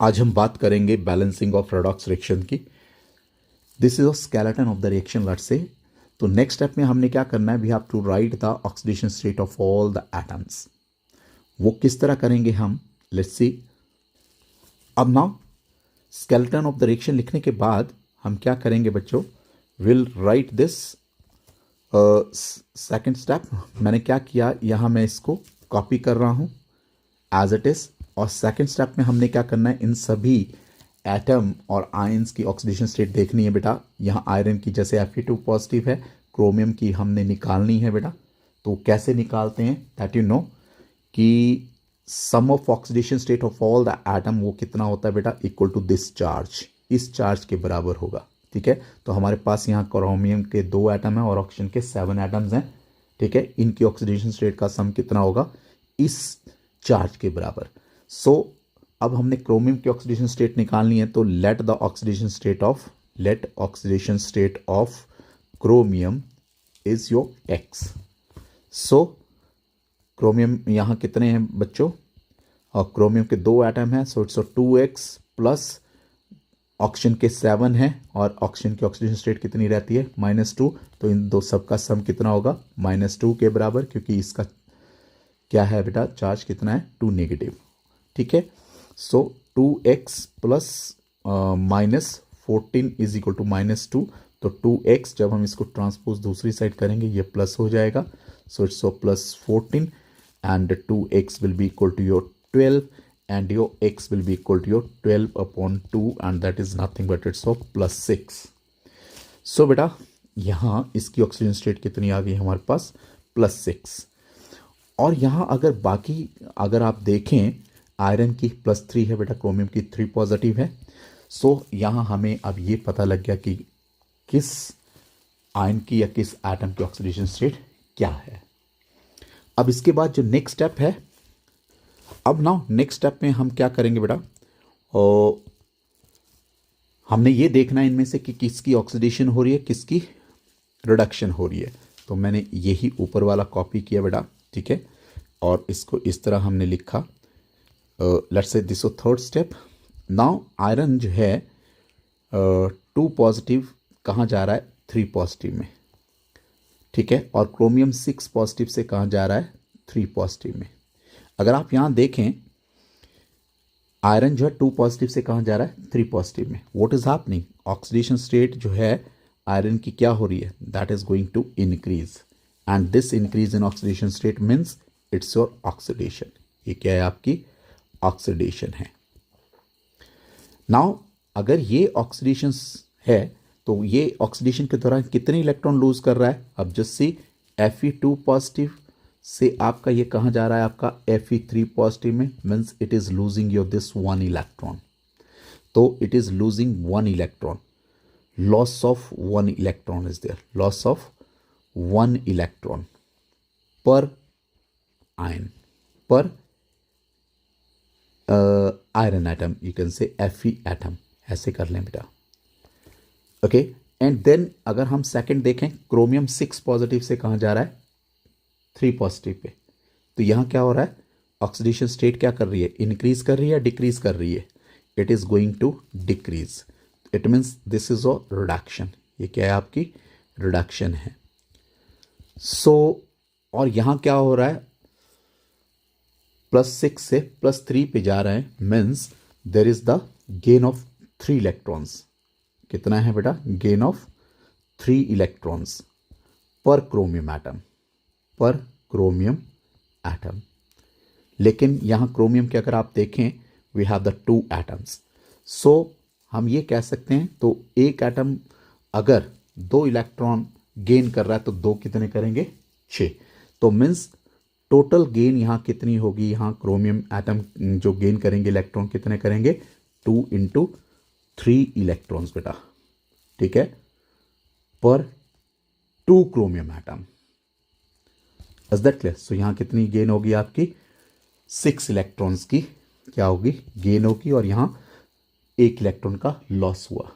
आज हम बात करेंगे बैलेंसिंग ऑफ रेडॉक्स रिएक्शन की। This is a skeleton of the reaction let's say. तो नेक्स्ट स्टेप में हमने क्या करना है, we have to write the oxidation state of all the atoms. वो किस तरह करेंगे हम, लेट्स सी। अब now skeleton of the reaction लिखने के बाद हम क्या करेंगे बच्चों, will write this second step. मैंने क्या किया, यहाँ मैं इसको कॉपी कर रहा हूँ एज इट इज। और सेकेंड स्टेप में हमने क्या करना है, इन सभी एटम और आयंस की ऑक्सीडेशन स्टेट देखनी है बेटा। यहाँ आयरन की जैसे Fe2 पॉजिटिव है, क्रोमियम की हमने निकालनी है बेटा। तो कैसे निकालते हैं, दैट यू नो कि sum of oxidation state of all the atom वो कितना होता है बेटा, इक्वल टू दिस चार्ज, इस चार्ज के बराबर होगा। ठीक है, तो हमारे पास यहाँ क्रोमियम के 2 एटम है और ऑक्सीजन के 7 एटम्स हैं। ठीक है, इनकी ऑक्सीडेशन स्टेट का सम कितना होगा, इस चार्ज के बराबर। सो अब हमने क्रोमियम की ऑक्सीडेशन स्टेट निकालनी है, तो let oxidation state of chromium is your x. So chromium यहाँ कितने हैं बच्चों, और क्रोमियम के 2 एटम हैं, so it's 2x plus oxygen के 7 हैं, और ऑक्सीजन की ऑक्सीडेशन स्टेट कितनी रहती है, -2। तो इन दो सब का सम कितना होगा, -2 के बराबर, क्योंकि इसका क्या है बेटा, चार्ज कितना है, 2 नेगेटिव। ठीक है, so 2x plus -14 is equal to -2। तो 2x जब हम इसको ट्रांसपोज दूसरी साइड करेंगे ये प्लस हो जाएगा, so it's +14 and 2x will be equal to your 12 and your x will be equal to your 12/2 and that is nothing but it's of +6। so बेटा यहाँ इसकी ऑक्सीजन स्टेट कितनी आ गई हमारे पास, +6। और यहाँ अगर बाकी अगर आप देखें, आयरन की +3 है बेटा, क्रोमियम की 3 पॉजिटिव है। सो यहाँ हमें अब ये पता लग गया कि किस आयन की या किस एटम की ऑक्सीडेशन स्टेट क्या है। अब इसके बाद जो नेक्स्ट स्टेप है, अब नाउ नेक्स्ट स्टेप में हम क्या करेंगे बेटा, और हमने ये देखना है इनमें से कि किसकी ऑक्सीडेशन हो रही है, किसकी रिडक्शन हो रही है। तो मैंने यही ऊपर वाला कॉपी किया बेटा, ठीक है, और इसको इस तरह हमने लिखा। Let's say this third step. Now iron जो है 2 पॉजिटिव कहाँ जा रहा है, 3 पॉजिटिव में। ठीक है, और क्रोमियम 6 पॉजिटिव से कहाँ जा रहा है, 3 पॉजिटिव में। अगर आप यहाँ देखें, आयरन जो है 2 पॉजिटिव से कहाँ जा रहा है, 3 पॉजिटिव में। What is happening, oxidation state जो है आयरन की क्या हो रही है, that is going to increase, and this increase in oxidation state means it's your oxidation. ये क्या है, आपकी ऑक्सीडेशन है। नाउ अगर ये ऑक्सीडेशन है तो ये ऑक्सीडेशन के दौरान कितने इलेक्ट्रॉन लूज कर रहा है। अब जस्ट सी, Fe2 पॉजिटिव से आपका ये कहाँ जा रहा है, आपका Fe3 पॉजिटिव में, means it is losing your this 1 electron. तो it is losing 1 electron, loss of 1 electron is there, loss of 1 electron per ion, per iron atom, you can say Fe atom, ऐसे कर लें बेटा। Okay, and then अगर हम second देखें, chromium 6 positive से कहाँ जा रहा है, 3 पॉजिटिव पे। तो यहाँ क्या हो रहा है, ऑक्सीडेशन स्टेट क्या कर रही है, इंक्रीज कर रही है, डिक्रीज कर रही है, it is going to decrease. It means this is a reduction, ये क्या है, आपकी रिडक्शन है। सो और यहाँ क्या हो रहा है, +6 से +3 पे जा रहे हैं, means there is the gain of 3 electrons. कितना है बेटा, गेन ऑफ 3 इलेक्ट्रॉन्स पर क्रोमियम एटम, पर क्रोमियम एटम। लेकिन यहाँ क्रोमियम के अगर आप देखें, वी हैव द 2 एटम्स। सो हम ये कह सकते हैं, तो एक एटम अगर 2 इलेक्ट्रॉन गेन कर रहा है तो 2 कितने करेंगे, 6। तो मीन्स टोटल गेन यहाँ कितनी होगी, यहाँ क्रोमियम एटम जो गेन करेंगे इलेक्ट्रॉन कितने करेंगे, 2 × 3 इलेक्ट्रॉन्स बेटा। ठीक है, per 2 chromium atom. Is that clear. So यहाँ कितनी गेन होगी आपकी, 6 इलेक्ट्रॉन्स की क्या होगी, गेन होगी, और यहाँ 1 इलेक्ट्रॉन का लॉस हुआ।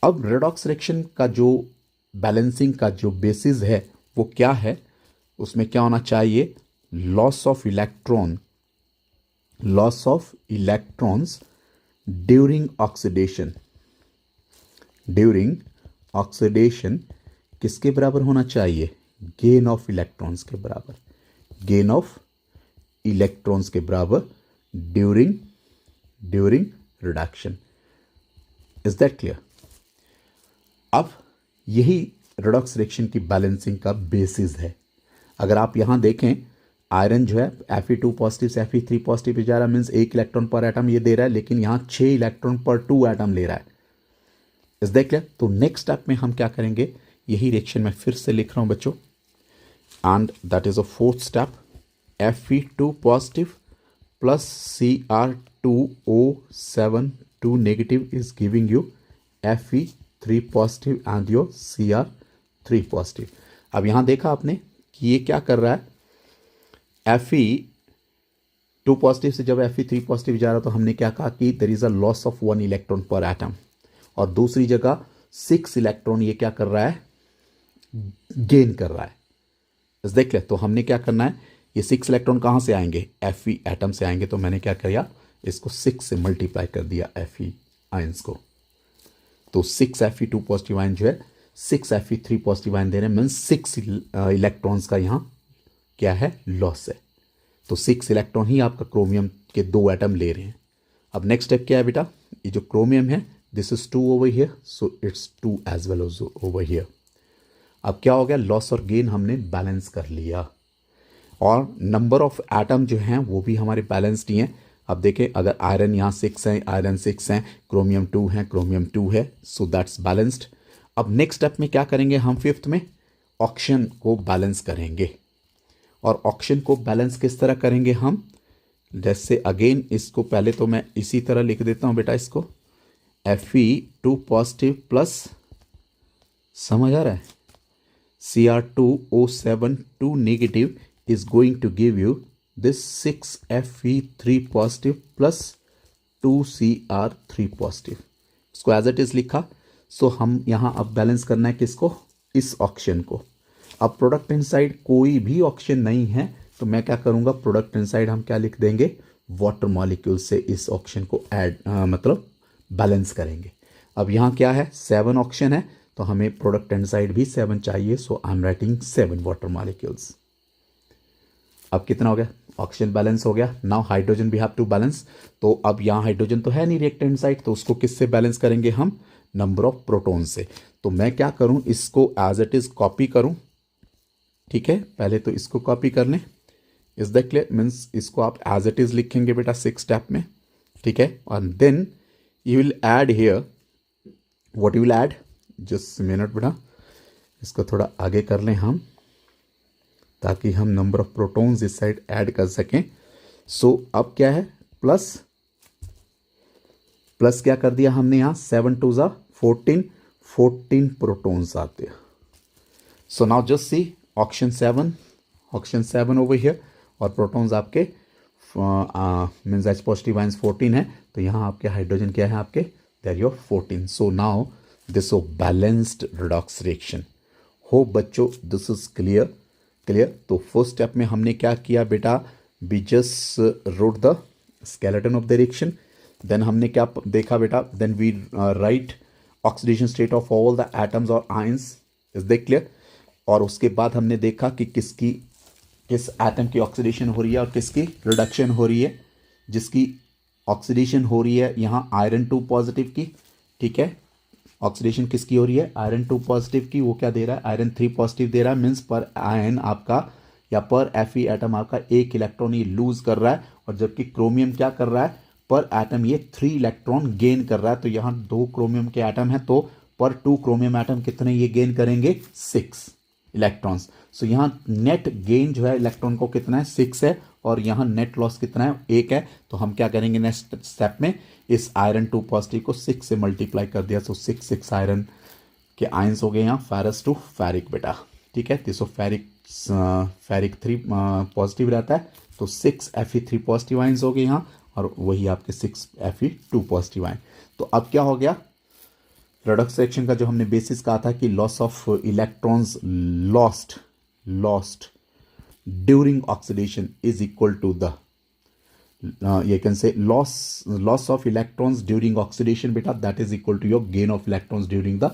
अब रेडॉक्स रिएक्शन का जो बैलेंसिंग का जो बेसिस है वो क्या है, उसमें क्या होना चाहिए, loss of electrons during oxidation किसके बराबर होना चाहिए? गेन ऑफ इलेक्ट्रॉन्स के बराबर, गेन ऑफ इलेक्ट्रॉन्स के बराबर during reduction. Is that clear? अब यही रेडॉक्स रिएक्शन की बैलेंसिंग का बेसिस है। अगर आप यहां देखें, आयरन जो है Fe2 पॉजिटिव से Fe3 पॉजिटिव पे जा रहा है, मीन्स 1 इलेक्ट्रॉन पर एटम ये दे रहा है, लेकिन यहां 6 इलेक्ट्रॉन पर 2 एटम ले रहा है। Is that clear? तो नेक्स्ट स्टेप में हम क्या करेंगे, यही रिएक्शन मैं फिर से लिख रहा हूं बच्चों, and that is a fourth step, Fe2 positive plus Cr2O7 2 negative is giving you Fe3 positive and your Cr3 positive. अब यहां देखा आपने कि ये क्या कर रहा है, Fe2 पॉजिटिव से जब Fe3 पॉजिटिव जा रहा तो हमने क्या कहा कि there is a loss of 1 electron per atom, और दूसरी जगह 6 इलेक्ट्रॉन ये क्या कर रहा है, गेन कर रहा है। इस देख ले, तो हमने क्या करना है, ये 6 इलेक्ट्रॉन कहां से आएंगे, Fe एटम से आएंगे, तो मैंने क्या किया, इसको 6 से मल्टीप्लाई कर दिया Fe आयंस को। तो 6 Fe2 पॉजिटिव आयन जो है 6 Fe3 पॉजिटिव आयन दे रहे हैं, मीन्स 6 इलेक्ट्रॉन्स का यहां क्या है, लॉस है। तो 6 इलेक्ट्रॉन ही आपका क्रोमियम के 2 एटम ले रहे हैं। अब नेक्स्ट स्टेप क्या है बेटा, ये जो क्रोमियम है this is 2 over here, so it's 2 as well over here. अब क्या हो गया, लॉस और गेन हमने बैलेंस कर लिया, और नंबर ऑफ एटम जो हैं वो भी हमारे बैलेंस्ड ही हैं। अब देखें, अगर आयरन यहाँ 6 है, आयरन 6 है, क्रोमियम 2 है, क्रोमियम 2 है, सो दैट्स बैलेंस्ड। अब नेक्स्ट स्टेप में क्या करेंगे हम, फिफ्थ में ऑक्सीजन को बैलेंस करेंगे। और ऑक्सीजन को बैलेंस किस तरह करेंगे हम, जैसे अगेन इसको पहले तो मैं इसी तरह लिख देता हूं बेटा, इसको Fe2 पॉजिटिव प्लस, समझ आ रहा है, Cr2O7 2 negative is going to give you this 6 Fe3 positive plus 2 Cr3 positive। इसको एज इट इज लिखा। सो हम यहां अब बैलेंस करना है किसको, इस ऑक्सीजन को। अब प्रोडक्ट इनसाइड कोई भी ऑक्सीजन नहीं है, तो मैं क्या करूंगा, प्रोडक्ट इनसाइड हम क्या लिख देंगे, वाटर मॉलिक्यूल से इस ऑक्सीजन को ऐड मतलब बैलेंस करेंगे। अब यहां क्या है, 7 ऑक्सीजन है, तो हमें प्रोडक्ट इनसाइड भी 7 चाहिए, so I am writing 7 water molecules. अब कितना हो गया, ऑक्सीजन बैलेंस हो गया। नाउ हाइड्रोजन भी हैव टू बैलेंस। तो अब यहाँ हाइड्रोजन तो है नहीं रिएक्टेंट साइड, तो उसको किससे बैलेंस करेंगे हम, नंबर ऑफ प्रोटॉन से। तो मैं क्या करूं, इसको एज इट इज कॉपी करूं, ठीक है, पहले तो इसको कॉपी कर लें। इज दैट क्लियर, मीन्स इसको आप एज इट इज लिखेंगे बेटा 6 स्टेप में, ठीक है, और then you will add here, what you will add, just minute बेटा, इसको थोड़ा आगे कर लें हम, ताकि हम नंबर ऑफ प्रोटॉन्स इस साइड ऐड कर सकें। सो अब क्या है, प्लस क्या कर दिया हमने यहां, 7 2 ज़ा 14 प्रोटॉन्स आते हैं। So now just see oxygen 7 over here, और प्रोटॉन्स आपके मीन्स एच पॉजिटिव आयंस 14 है, तो यहां आपके हाइड्रोजन क्या है आपके, there your 14। So now this O balanced redox reaction. Hope बच्चों दिस इज क्लियर। तो फर्स्ट स्टेप में हमने क्या किया बेटा, we just wrote the skeleton of the reaction. Then हमने क्या देखा बेटा, then we write oxidation state of all the atoms और आयंस। Is that clear? और उसके बाद हमने देखा कि किस एटम की ऑक्सीडेशन हो रही है और किसकी रिडक्शन हो रही है। जिसकी ऑक्सीडेशन हो रही है यहाँ आयरन 2 पॉजिटिव की, ठीक है, ऑक्सीडेशन किसकी हो रही है, आयरन 2 पॉजिटिव की, वो क्या दे रहा है, आयरन 3 पॉजिटिव दे रहा है, मीन्स पर आयन आपका या पर Fe एटम आपका 1 इलेक्ट्रॉन ये लूज कर रहा है, और जबकि क्रोमियम क्या कर रहा है, पर एटम ये 3 इलेक्ट्रॉन गेन कर रहा है। तो यहाँ 2 क्रोमियम के एटम है, तो पर 2 क्रोमियम एटम कितने ये गेन करेंगे, 6 इलेक्ट्रॉन्स। सो यहाँ नेट गेन जो है इलेक्ट्रॉन को कितना है, 6 है, और यहाँ नेट लॉस कितना है, 1 है। तो हम क्या करेंगे नेक्स्ट स्टेप में, इस आयरन 2 पॉजिटिव को 6 से मल्टीप्लाई कर दिया, सो 6 आयरन के आयंस हो गए यहाँ फेरस टू फेरिक बेटा, ठीक है। तो फेरिक 3 पॉजिटिव रहता है, तो 6 Fe3 पॉजिटिव आयंस हो गए यहाँ, और वही आपके 6 Fe2 पॉजिटिव आयन। तो अब क्या हो गया, रेडॉक्स रिएक्शन का जो हमने बेसिस कहा था कि loss of electrons lost during oxidation is equal to the you can say loss of electrons during oxidation beta, that is equal to your gain of electrons during the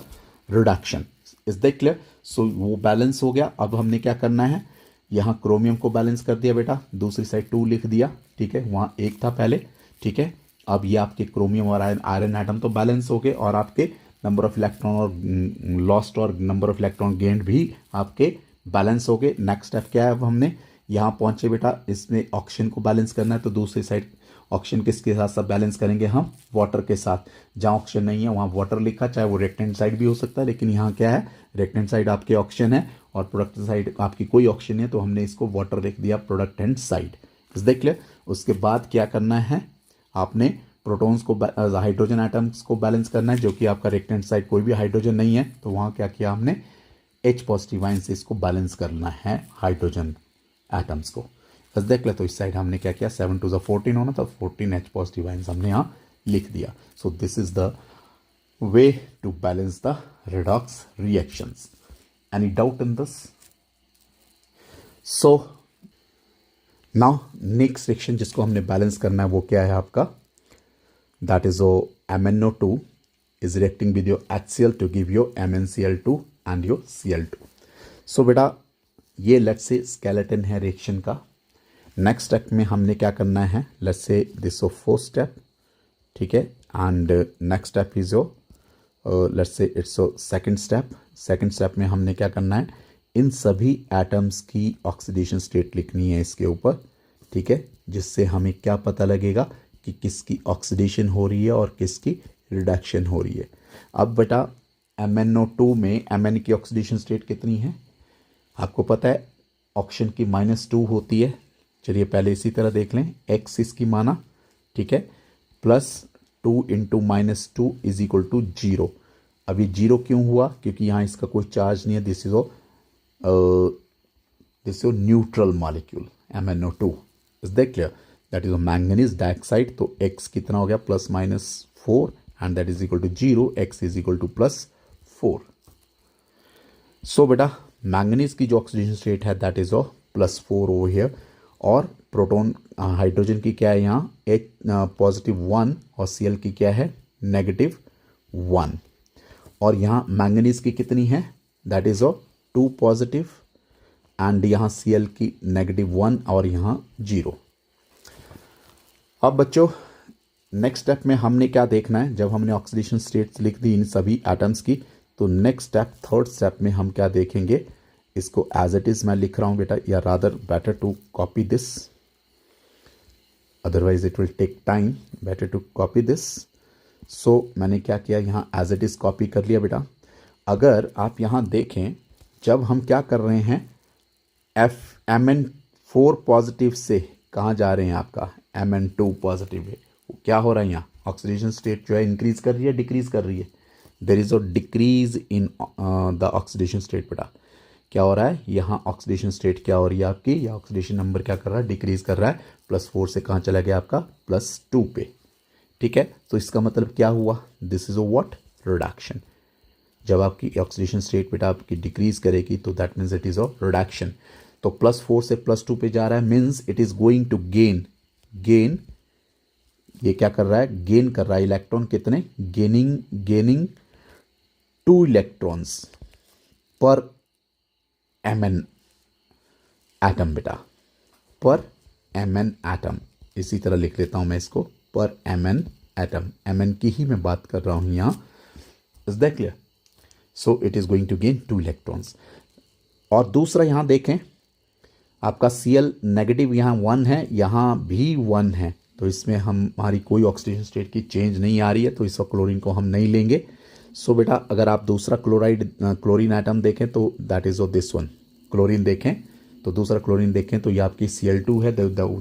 reduction. Is that clear? So वो balance हो गया. अब हमने क्या करना है, यहाँ chromium को बैलेंस कर दिया बेटा, दूसरी साइड 2 लिख दिया. ठीक है, वहाँ 1 था पहले. ठीक है, अब ये आपके क्रोमियम और आयरन एटम तो बैलेंस हो गए, और आपके नंबर ऑफ इलेक्ट्रॉन और लॉस्ट और नंबर ऑफ इलेक्ट्रॉन गेन्ड भी आपके बैलेंस हो गए. नेक्स्ट स्टेप क्या है, अब हमने यहाँ पहुंचे बेटा, इसमें ऑक्सीजन को बैलेंस करना है, तो दूसरी साइड ऑक्सीजन किसके साथ साथ बैलेंस करेंगे हम, वाटर के साथ. जहाँ ऑक्सीजन नहीं है वहाँ वाटर लिखा, चाहे वो रेक्ट हैंड साइड भी हो सकता है, लेकिन यहाँ क्या है, रेक्ट हैंड साइड आपके ऑक्सीजन है और प्रोडक्ट साइड आपकी कोई ऑक्सीजन है, तो हमने इसको वाटर लिख दिया प्रोडक्ट हैंड साइड. इस देख ले. उसके बाद क्या करना है, आपने प्रोटॉन्स को हाइड्रोजन एटम्स को बैलेंस करना है, जो कि आपका रेक्ट हैंड साइड कोई भी हाइड्रोजन नहीं है, तो वहाँ क्या किया हमने, H पॉजिटिव आयन से इसको बैलेंस करना है हाइड्रोजन एटम्स को. बस देख ले. तो इस साइड हमने क्या किया, 7 to the 14 होना था, 14 H पॉजिटिव आयन हमने यहाँ लिख दिया. So this is the way to balance the redox reactions. Any doubt in this? So now next reaction जिसको हमने बैलेंस करना है वो क्या है आपका, that is MnO2 is reacting with your HCl to give you MnCl2 and your Cl2. So बेटा ये लेट्स से स्केलेटन है रिएक्शन का. नेक्स्ट स्टेप में हमने क्या करना है, let's say this fourth step. ठीक है, and next step is your let's say it's second step. Second step में हमने क्या करना है, इन सभी एटम्स की ऑक्सीडेशन स्टेट लिखनी है इसके ऊपर. ठीक है, जिससे हमें क्या पता लगेगा कि किसकी ऑक्सीडेशन हो रही है और किसकी रिडक्शन हो रही है. अब बेटा MnO2 में Mn की ऑक्सीडेशन स्टेट कितनी है आपको पता है, ऑक्सीजन की -2 होती है. चलिए पहले इसी तरह देख लें, x इसकी माना. ठीक है, +2 × -2 इज इक्वल टू 0. अब ये 0 क्यों हुआ, क्योंकि यहाँ इसका कोई चार्ज नहीं है. This is neutral molecule MnO2. Is that clear? That is manganese dioxide. तो x कितना हो गया, +-4, and that is equal to 0. x is equal to +4. So बेटा मैंगनीज की जो ऑक्सीडेशन स्टेट है दैट इज +4 ओवर हियर, और प्रोटॉन हाइड्रोजन की क्या है यहाँ, +1, और Cl की क्या है, -1. और यहाँ मैंगनीज की कितनी है, दैट इज 2 पॉजिटिव, एंड यहाँ Cl की -1 और यहाँ 0. अब बच्चों नेक्स्ट स्टेप में हमने क्या देखना है, जब हमने ऑक्सीडेशन स्टेट्स लिख दी इन सभी एटम्स की, तो नेक्स्ट स्टेप थर्ड स्टेप में हम क्या देखेंगे, इसको एज इट इज मैं लिख रहा हूं बेटा, या rather better to copy this, otherwise it will take time, better to copy this. So मैंने क्या किया, यहाँ एज इट इज कॉपी कर लिया बेटा. अगर आप यहाँ देखें, जब हम क्या कर रहे हैं, Mn4 पॉजिटिव से कहाँ जा रहे हैं, आपका Mn2 पॉजिटिव है, क्या हो रहा है यहाँ, ऑक्सीडेशन स्टेट जो है इंक्रीज कर रही है, डिक्रीज कर रही है. There is a decrease in the oxidation state बेटा. क्या हो रहा है यहाँ, ऑक्सीडेशन स्टेट क्या हो रही है आपकी, या ऑक्सीडेशन नंबर क्या कर रहा है, डिक्रीज कर रहा है. +4 से कहाँ चला गया आपका, +2 पे. ठीक है, तो इसका मतलब क्या हुआ, this is a what, reduction. जब आपकी ऑक्सीडेशन स्टेट बेटा आपकी डिक्रीज करेगी तो that means it is a reduction. तो +4 से +2 पे जा रहा है, means it is going to gain. ये क्या कर रहा है, गेन कर रहा है इलेक्ट्रॉन. कितने, गेनिंग 2 इलेक्ट्रॉन्स पर Mn एटम बेटा, पर Mn एटम. इसी तरह लिख लेता हूं मैं इसको, पर Mn एटम. Mn की ही मैं बात कर रहा हूं यहां. Is that clear? So it is going to gain 2 electrons. और दूसरा यहां देखें, आपका Cl नेगेटिव यहाँ 1 है, यहाँ भी 1 है, तो इसमें हमारी कोई ऑक्सीडेशन स्टेट की चेंज नहीं आ रही है, तो इस क्लोरीन को हम नहीं लेंगे. सो बेटा अगर आप दूसरा क्लोरीन एटम देखें तो that is this one. Chlorine देखें तो दूसरा क्लोरीन देखें तो ये आपकी Cl2 है,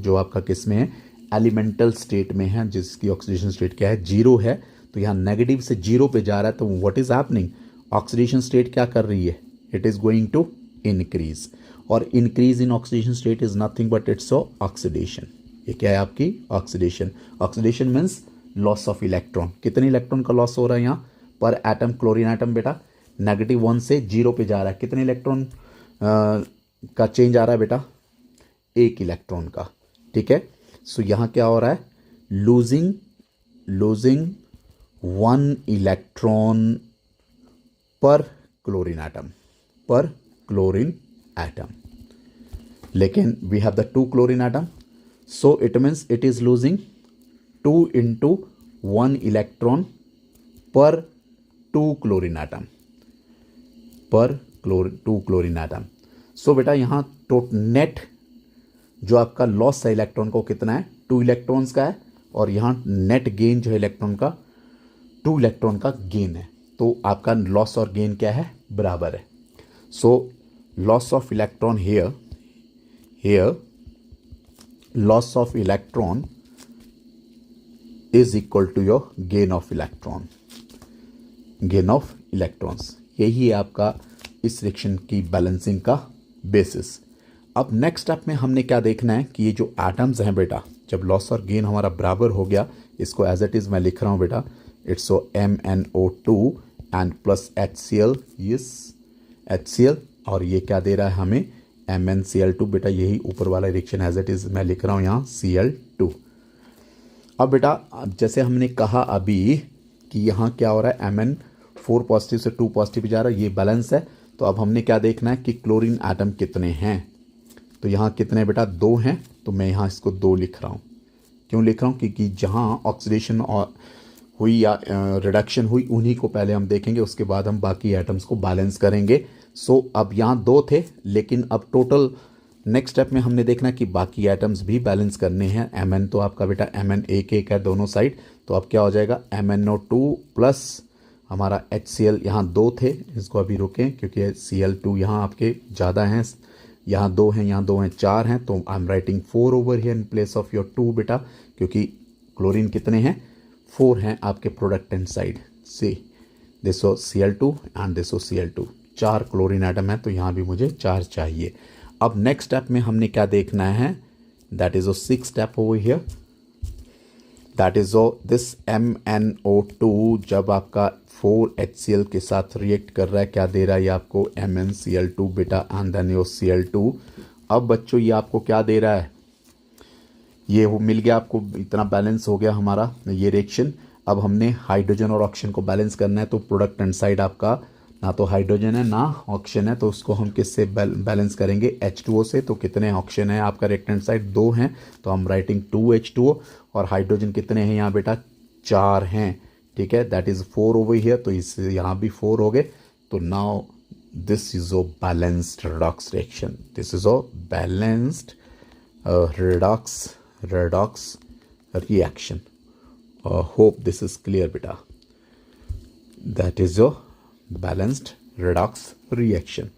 जो आपका किस में है, एलिमेंटल स्टेट में है, जिसकी ऑक्सीडेशन स्टेट क्या है, 0 है. तो यहाँ नेगेटिव से 0 पे जा रहा है, तो what is happening, oxidation state क्या कर रही है, it is going to increase. और increase in oxidation state is nothing but its oxidation. ये क्या है आपकी, oxidation. Oxidation means loss of electron. कितने इलेक्ट्रॉन का लॉस हो रहा है यहाँ पर एटम, क्लोरीन एटम बेटा, -1 से 0 पे जा रहा है. कितने इलेक्ट्रॉन का चेंज आ रहा है बेटा, 1 इलेक्ट्रॉन का. ठीक है, सो यहाँ क्या हो रहा है, losing 1 electron per chlorine atom, लेकिन we have the 2 chlorine atom, so it means it is losing 2 into 1 electron per 2 chlorine atom. सो बेटा यहाँ नेट जो आपका लॉस है इलेक्ट्रॉन को कितना है, 2 इलेक्ट्रॉन्स का है, और यहाँ नेट गेन जो है इलेक्ट्रॉन का 2 इलेक्ट्रॉन का गेन है, तो आपका लॉस और गेन क्या है, बराबर है। So loss of electron here loss of electron is equal to your gain of electrons। यही है आपका इस रिएक्शन की बैलेंसिंग का बेसिस। अब नेक्स्ट स्टेप में हमने क्या देखना है कि ये जो एटम्स हैं बेटा, जब लॉस और गेन हमारा बराबर हो गया, इसको एज इट इज मैं लिख रहा हूँ बेटा, it's MnO2 and plus HCl, yes HCl, और ये क्या दे रहा है हमें, MnCl2 बेटा, यही ऊपर वाला रिएक्शन एज इट इज मैं लिख रहा हूँ यहाँ Cl2। अब बेटा जैसे हमने कहा अभी कि यहाँ क्या हो रहा है, Mn4 पॉजिटिव से 2 पॉजिटिव जा रहा है, ये बैलेंस है। तो अब हमने क्या देखना है कि क्लोरीन एटम कितने हैं, तो यहाँ कितने बेटा, 2 हैं, तो मैं यहाँ इसको 2 लिख रहा हूँ। क्यों लिख रहा हूँ, क्योंकि जहाँ ऑक्सीडेशन हुई या रिडक्शन हुई उन्हीं को पहले हम देखेंगे, उसके बाद हम बाकी एटम्स को बैलेंस करेंगे। सो अब यहाँ 2 थे, लेकिन अब टोटल नेक्स्ट स्टेप में हमने देखना कि बाकी एटम्स भी बैलेंस करने हैं। Mn तो आपका बेटा Mn एक है दोनों साइड, तो अब क्या हो जाएगा, MnO2 प्लस हमारा HCl, यहाँ 2 थे, इसको अभी रोकें क्योंकि Cl2 यहाँ आपके ज़्यादा हैं, यहाँ 2 हैं, यहाँ 2 हैं, 4 हैं, तो आई am writing 4 over here in place of your 2 बेटा, क्योंकि क्लोरीन कितने हैं, 4 हैं आपके प्रोडक्टेंट साइड से, दिस हो Cl2 एंड दिस हो Cl2, 4 क्लोरीन एटम है, तो यहाँ भी मुझे 4 चाहिए। अब नेक्स्ट स्टेप में हमने क्या देखना है, that is 6 step over here, that is this MnO2 जब आपका 4 HCl के साथ रिएक्ट कर रहा है, क्या दे रहा है ये आपको, MnCl2 बेटा एंड देन योर Cl2। अब बच्चों ये आपको क्या दे रहा है, ये वो मिल गया आपको, इतना बैलेंस हो गया हमारा ये रिएक्शन। अब हमने हाइड्रोजन और ऑक्सीजन को बैलेंस करना है, तो प्रोडक्टेंट साइड आपका ना तो हाइड्रोजन है ना ऑक्सीजन है, तो उसको हम किससे बैलेंस करेंगे, H2O से। तो कितने ऑक्सीजन है आपका रिएक्टेंट साइड, 2 हैं, तो हम राइटिंग 2H2O, और हाइड्रोजन कितने हैं यहाँ बेटा, 4 हैं, ठीक है, दैट इज 4 ओवर हियर, तो इससे यहाँ भी 4 हो गए। तो now this is a balanced redox reaction, this is a balanced redox reaction. Hope this is clear beta, that is your balanced redox reaction.